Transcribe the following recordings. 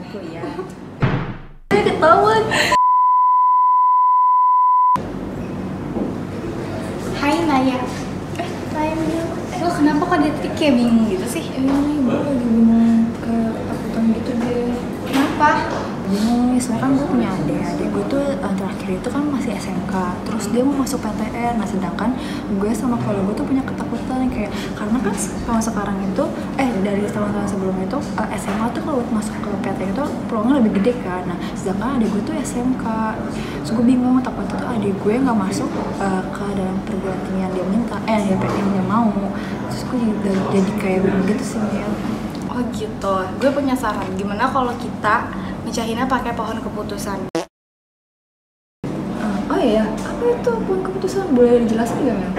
kuliah. Ketahuan. Hai Naya. Hai Mil. Lo kenapa kok dari tadi kayak bingung gitu sih? Iya nih, gue lagi bingung, kayak ketakutan gitu deh. Kenapa? Bingung nih, soalnya kan gue punya adik gue tuh terakhir itu kan masih SMK, terus dia mau masuk PTN. Nah sedangkan gue sama keluarga gue tuh punya ketakutan kayak, karena kan kalau sekarang itu dari tahun-tahun sebelumnya itu SMA tuh kalau buat masuk ke PTN itu peluangnya lebih gede kan. Nah sedangkan adik gue tuh SMK, terus gue bingung takutnya tuh adik gue nggak masuk ke dalam perguruan tinggi yang dia minta, yang dia mau. Terus gue jadi kayak bingung gitu sih ya. Oh gitu. Gue punya saran. Gimana kalau kita mecahinnya pakai pohon keputusan? Oh iya, apa itu pohon keputusan? Boleh dijelasin nggak Mel?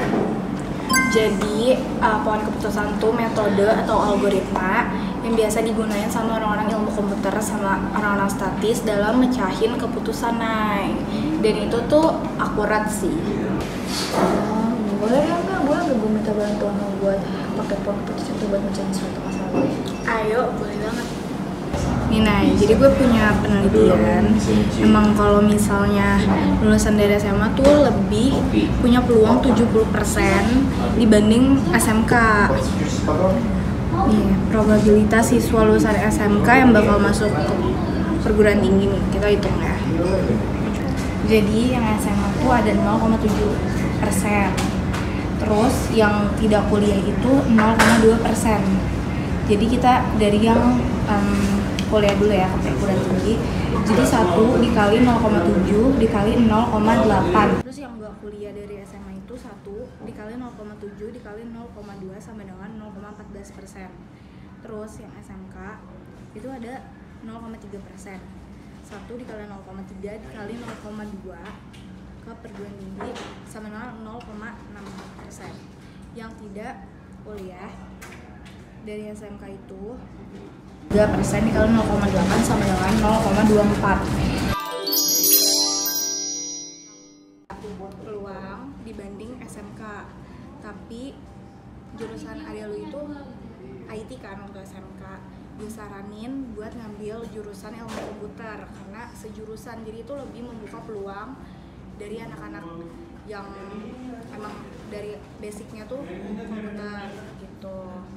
Jadi pohon keputusan tuh metode atau algoritma yang biasa digunain sama orang-orang ilmu komputer sama orang-orang statis dalam mecahin keputusan, Nay. Dan itu tuh akurat sih. Boleh ya Mel, boleh nggak gue minta bantuan lo buat pakai pohon keputusan itu buat mecahin suatu masalah gue? Ayo, boleh banget. Nih Nay, jadi gue punya penelitian. Emang kalau misalnya lulusan dari SMA tuh lebih punya peluang 70% dibanding SMK. Nih, probabilitas siswa lulusan SMK yang bakal masuk ke perguruan tinggi nih, kita hitung ya. Jadi yang SMA tuh ada 0,7%. Terus yang tidak kuliah itu 0,2%. Jadi kita dari yang kuliah dulu ya, sampai perguruan tinggi. Jadi 1 dikali 0,7 dikali 0,8. Terus yang gak kuliah dari SMA itu 1 dikali 0,7 dikali 0,2 sama dengan 0,14%. Terus yang SMK itu ada 0,3%. 1 dikali 0,3 dikali 0,2 ke perguruan tinggi sama dengan 0,6%. Yang tidak kuliah dari SMK itu 3% dikali 0,8 sama dengan 0,24. Peluang dibanding SMK. Tapi jurusan area lu itu IT kan untuk SMK. Disaranin buat ngambil jurusan ilmu komputer karena sejurusan, jadi itu lebih membuka peluang dari anak-anak yang emang dari basicnya tuh komputer gitu.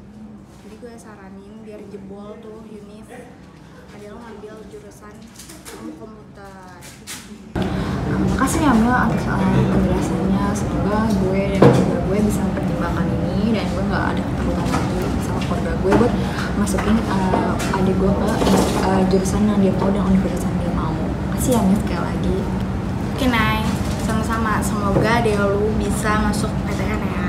Jadi gue saranin biar jebol tuh univ adalah ngambil jurusan ilmu komputer. Makasih ya Mel atas penjelasannya. Semoga gue dan keluarga gue bisa mempertimbangkan ini dan gue nggak ada ketakutan lagi sama keluarga gue buat masukin adik gue ke jurusan yang dia mau dan universitas yang dia mau. Makasih ya Mel sekali lagi. Oke Nay, sama-sama. Semoga dia lu bisa masuk PTN ya.